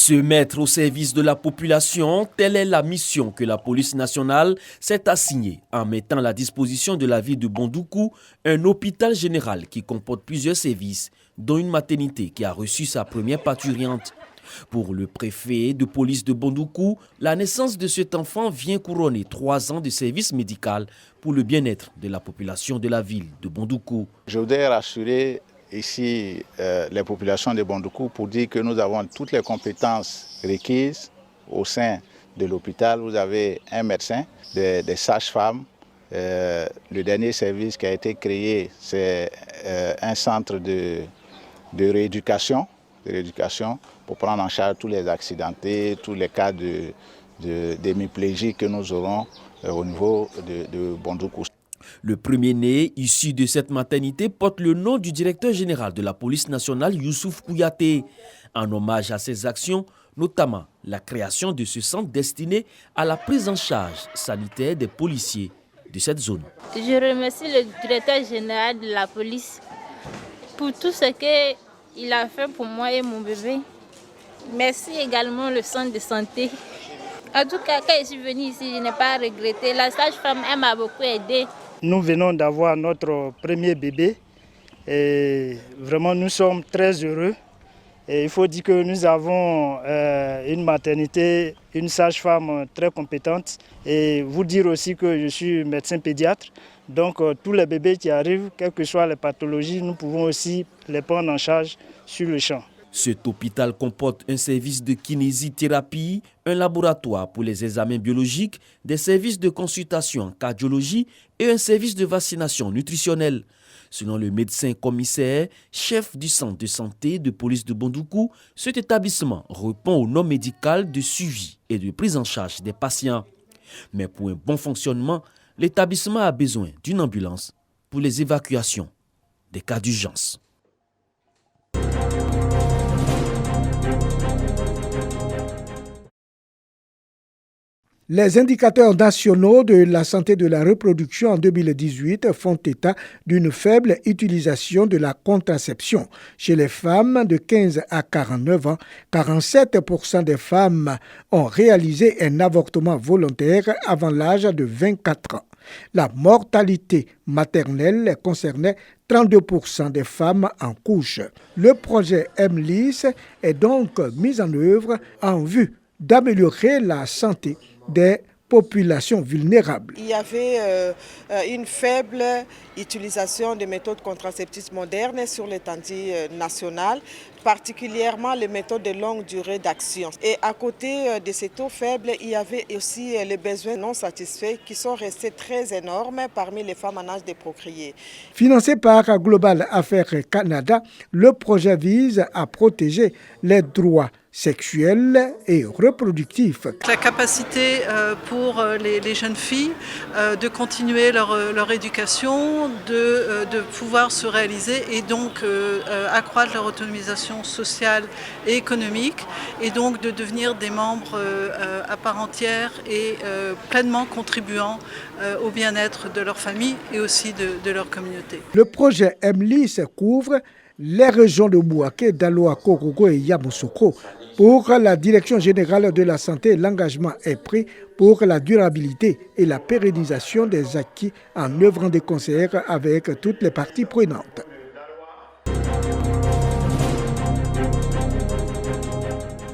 Se mettre au service de la population, telle est la mission que la police nationale s'est assignée en mettant à la disposition de la ville de Bondoukou un hôpital général qui comporte plusieurs services, dont une maternité qui a reçu sa première parturiente. Pour le préfet de police de Bondoukou, la naissance de cet enfant vient couronner 3 ans de service médical pour le bien-être de la population de la ville de Bondoukou. Je voudrais rassurer ici les populations de Bondoukou pour dire que nous avons toutes les compétences requises au sein de l'hôpital. Vous avez un médecin, des sages-femmes. Le dernier service qui a été créé, c'est un centre de rééducation pour prendre en charge tous les accidentés, tous les cas d'hémiplégie que nous aurons au niveau de Bondoukou. Le premier-né, issu de cette maternité, porte le nom du directeur général de la police nationale, Youssouf Kouyaté. En hommage à ses actions, notamment la création de ce centre destiné à la prise en charge sanitaire des policiers de cette zone. Je remercie le directeur général de la police pour tout ce qu'il a fait pour moi et mon bébé. Merci également le centre de santé. En tout cas, quand je suis venue ici, je n'ai pas regretté. La sage-femme, elle m'a beaucoup aidée. Nous venons d'avoir notre premier bébé et vraiment nous sommes très heureux. Et il faut dire que nous avons une maternité, une sage-femme très compétente et vous dire aussi que je suis médecin pédiatre. Donc tous les bébés qui arrivent, quelles que soient les pathologies, nous pouvons aussi les prendre en charge sur le champ. Cet hôpital comporte un service de kinésithérapie, un laboratoire pour les examens biologiques, des services de consultation en cardiologie et un service de vaccination nutritionnelle. Selon le médecin commissaire, chef du centre de santé de police de Bondoukou, cet établissement répond aux normes médicales de suivi et de prise en charge des patients. Mais pour un bon fonctionnement, l'établissement a besoin d'une ambulance pour les évacuations des cas d'urgence. Les indicateurs nationaux de la santé de la reproduction en 2018 font état d'une faible utilisation de la contraception. Chez les femmes de 15 à 49 ans, 47% des femmes ont réalisé un avortement volontaire avant l'âge de 24 ans. La mortalité maternelle concernait 32% des femmes en couche. Le projet MLIS est donc mis en œuvre en vue d'améliorer la santé des populations vulnérables. Il y avait une faible utilisation des méthodes contraceptives modernes sur l'étendue nationale, particulièrement les méthodes de longue durée d'action. Et à côté de ces taux faibles, il y avait aussi les besoins non satisfaits qui sont restés très énormes parmi les femmes en âge de procréer. Financé par Global Affaires Canada, le projet vise à protéger les droits sexuels et reproductifs. La capacité pour les jeunes filles de continuer leur éducation, de pouvoir se réaliser et donc accroître leur autonomisation sociale et économique et donc de devenir des membres à part entière et pleinement contribuant au bien-être de leur famille et aussi de leur communauté. Le projet MLIS couvre les régions de Bouaké, Daloa, Korogo et Yamoussoukro. Pour la Direction générale de la santé, l'engagement est pris pour la durabilité et la pérennisation des acquis en œuvrant de concert avec toutes les parties prenantes.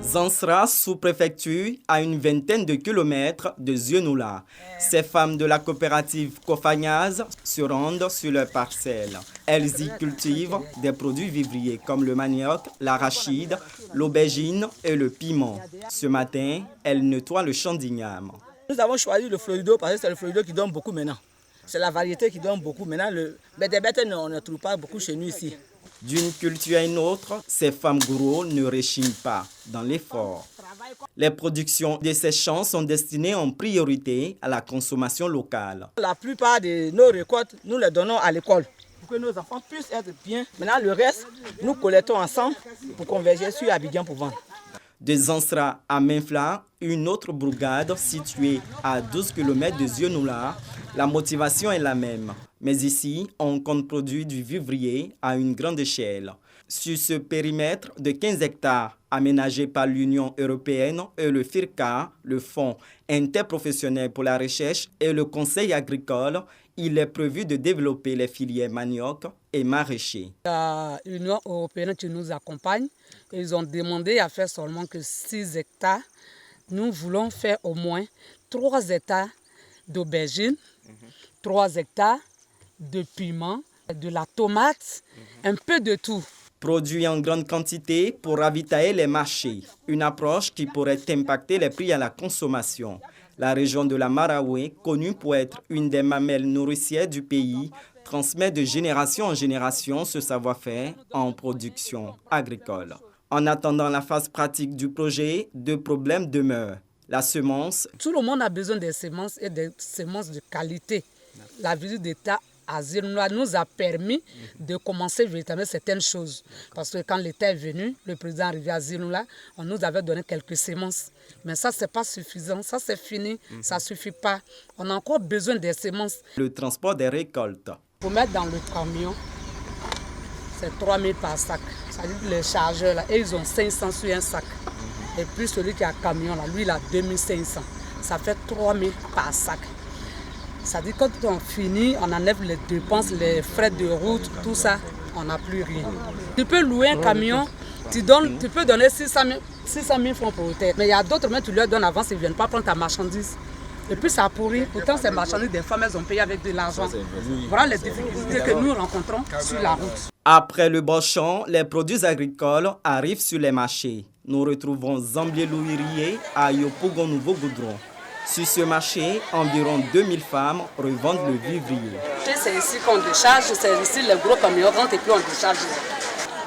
Zansra, sous-préfecture, à une vingtaine de kilomètres de Zionoula. Ces femmes de la coopérative Kofagnaz se rendent sur leurs parcelles. Elles y cultivent des produits vivriers comme le manioc, l'arachide, l'aubergine et le piment. Ce matin, elles nettoient le champ d'igname. Nous avons choisi le Florido parce que c'est le Florido qui donne beaucoup maintenant. C'est la variété qui donne beaucoup maintenant. Mais des bêtes, on ne trouve pas beaucoup chez nous ici. D'une culture à une autre, ces femmes gourous ne rechignent pas dans l'effort. Les productions de ces champs sont destinées en priorité à la consommation locale. La plupart de nos récoltes, nous les donnons à l'école pour que nos enfants puissent être bien. Maintenant, le reste, nous collectons ensemble pour converger sur Abidjan pour vendre. De Zansra à Menfla, une autre bourgade située à 12 km de Zionoula, la motivation est la même. Mais ici, on compte produire du vivrier à une grande échelle. Sur ce périmètre de 15 hectares aménagé par l'Union européenne et le FIRCA, le Fonds interprofessionnel pour la recherche et le Conseil agricole, il est prévu de développer les filières manioc et maraîcher. L'Union européenne qui nous accompagne, ils ont demandé à faire seulement que 6 hectares. Nous voulons faire au moins 3 hectares d'aubergines, 3 hectares de piment, de la tomate, un peu de tout. Produit en grande quantité pour ravitailler les marchés, une approche qui pourrait impacter les prix à la consommation. La région de la Maraoué, connue pour être une des mamelles nourricières du pays, transmet de génération en génération ce savoir-faire en production agricole. En attendant la phase pratique du projet, 2 problèmes demeurent. La semence. Tout le monde a besoin des semences et des semences de qualité. La visite d'État à Zirnoula nous a permis de commencer véritablement certaines choses. Parce que quand l'État est venu, le président est arrivé à Zirnoula, on nous avait donné quelques semences. Mais ça, ce n'est pas suffisant, ça c'est fini, ça ne suffit pas. On a encore besoin des semences. Le transport des récoltes. Pour mettre dans le camion, c'est 3 000 par sac. Ça dit les chargeurs, là, et ils ont 500 sur un sac. Et puis celui qui a un camion, là, lui, il a 2500. Ça fait 3 000 par sac. Ça dit quand on finit, on enlève les dépenses, les frais de route, tout ça, on n'a plus rien. Tu peux louer un camion, tu peux donner 600 000 francs pour le terre. Mais il y a d'autres, mais tu leur donnes avance, ils ne viennent pas prendre ta marchandise. Et puis ça pourrit. Pourtant, ces marchandises, des femmes, elles ont payé avec de l'argent. Voilà les difficultés que nous rencontrons sur la route. Après le Boschan, les produits agricoles arrivent sur les marchés. Nous retrouvons Zambier Louirier à Yopougon Nouveau Goudron. Sur ce marché, environ 2000 femmes revendent le vivrier. C'est ici qu'on décharge, c'est ici les gros camions rentrent et puis on décharge.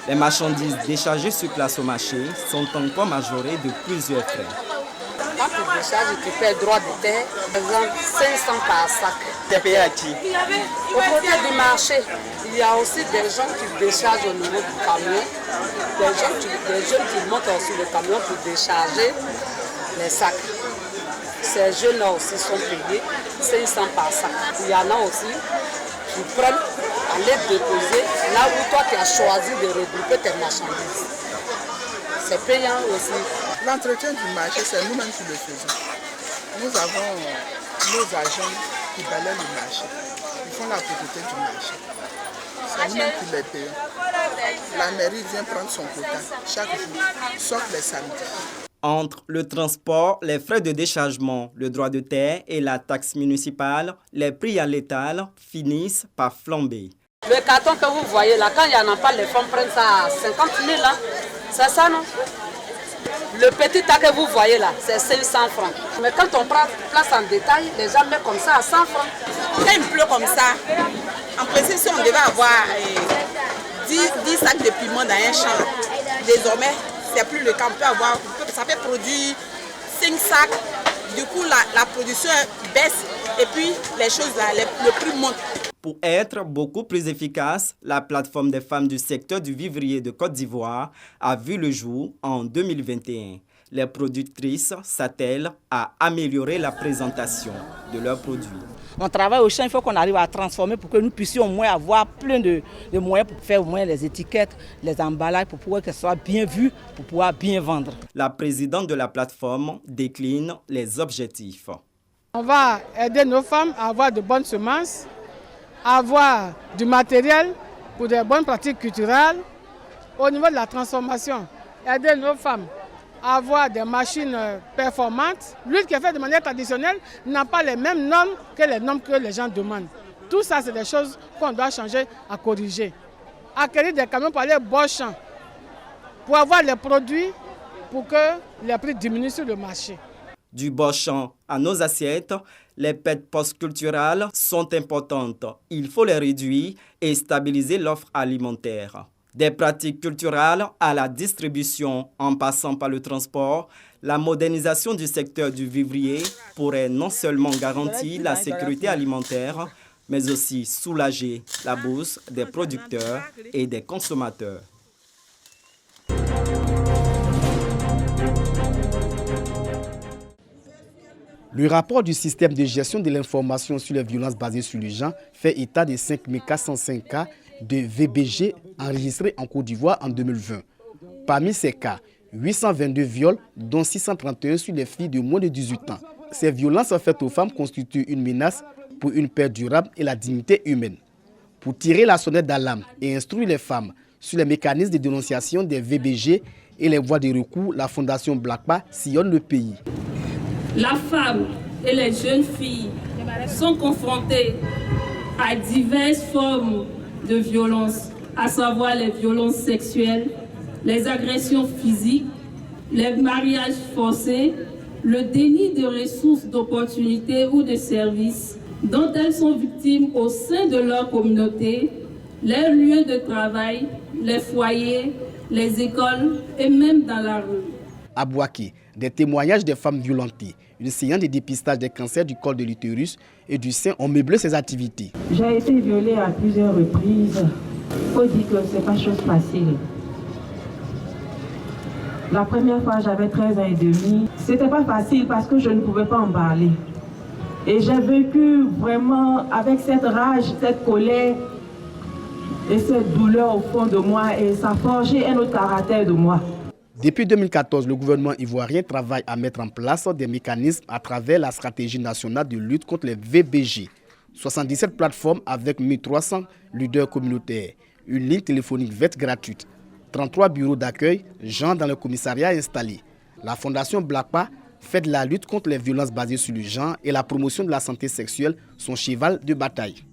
Les marchandises déchargées sur place au marché sont encore majorées de plusieurs frais. Quand tu décharges, tu fais droit de terre, par exemple 500 par sac. Tu es payé à qui? Au côté du marché, il y a aussi des gens qui déchargent au niveau du camion, des jeunes qui montent sur le camion pour décharger les sacs. Ces jeunes-là aussi sont payés 500 par sac. Il y en a aussi qui prennent à les déposer là où toi tu as choisi de regrouper tes marchandises. C'est payant aussi. L'entretien du marché, c'est nous-mêmes qui le faisons. Nous avons nos agents qui balayent le marché. Ils font la propreté du marché. C'est nous-mêmes qui les payons. La mairie vient prendre son quota chaque jour, sauf les samedis. Entre le transport, les frais de déchargement, le droit de terre et la taxe municipale, les prix à l'étal finissent par flamber. Le carton que vous voyez là, quand il n'y en a pas, les femmes prennent ça à 50 000 là. C'est ça, non? Le petit tas que vous voyez là, c'est 500 francs. Mais quand on prend place en détail, les gens mettent comme ça à 100 francs. Quand il pleut comme ça, en principe, si on devait avoir 10 sacs de piment dans un champ, désormais, c'est plus le cas. On peut avoir, ça peut produire 5 sacs. Du coup, la production baisse et puis les choses, là, le prix monte. Pour être beaucoup plus efficace, la plateforme des femmes du secteur du vivrier de Côte d'Ivoire a vu le jour en 2021. Les productrices s'attellent à améliorer la présentation de leurs produits. On travaille au champ, il faut qu'on arrive à transformer pour que nous puissions au moins avoir plein de moyens pour faire au moins les étiquettes, les emballages, pour pouvoir que ce soit bien vu, pour pouvoir bien vendre. La présidente de la plateforme décline les objectifs. On va aider nos femmes à avoir de bonnes semences, à avoir du matériel pour des bonnes pratiques culturelles. Au niveau de la transformation, aider nos femmes à avoir des machines performantes. L'huile qui est faite de manière traditionnelle n'a pas les mêmes normes que les normes que les gens demandent. Tout ça, c'est des choses qu'on doit changer, à corriger. Acquérir des camions pour aller Boschan, pour avoir les produits, pour que les prix diminuent sur le marché. Du Boschan à nos assiettes, les pertes post-culturelles sont importantes. Il faut les réduire et stabiliser l'offre alimentaire. Des pratiques culturelles à la distribution en passant par le transport, la modernisation du secteur du vivrier pourrait non seulement garantir la sécurité alimentaire, mais aussi soulager la bourse des producteurs et des consommateurs. Le rapport du système de gestion de l'information sur les violences basées sur le genre fait état de 5 405 cas de VBG enregistrés en Côte d'Ivoire en 2020. Parmi ces cas, 822 viols, dont 631 sur les filles de moins de 18 ans. Ces violences faites aux femmes constituent une menace pour une paix durable et la dignité humaine. Pour tirer la sonnette d'alarme et instruire les femmes sur les mécanismes de dénonciation des VBG et les voies de recours, la Fondation BLACPA sillonne le pays. La femme et les jeunes filles sont confrontées à diverses formes de violence, à savoir les violences sexuelles, les agressions physiques, les mariages forcés, le déni de ressources, d'opportunités ou de services dont elles sont victimes au sein de leur communauté, leurs lieux de travail, les foyers, les écoles et même dans la rue. À Bouaké, des témoignages des femmes violentées, une séance de dépistage des cancers du col de l'utérus et du sein ont meublé ces activités. J'ai été violée à plusieurs reprises. Il faut dire que ce n'est pas chose facile. La première fois, j'avais 13 ans et demi. C'était pas facile parce que je ne pouvais pas en parler. Et j'ai vécu vraiment avec cette rage, cette colère et cette douleur au fond de moi. Et ça a forgé un autre caractère de moi. Depuis 2014, le gouvernement ivoirien travaille à mettre en place des mécanismes à travers la stratégie nationale de lutte contre les VBG. 77 plateformes avec 1300 leaders communautaires, une ligne téléphonique verte gratuite, 33 bureaux d'accueil, gens dans le commissariat installés. La Fondation BLACPA fait de la lutte contre les violences basées sur le genre et la promotion de la santé sexuelle son cheval de bataille.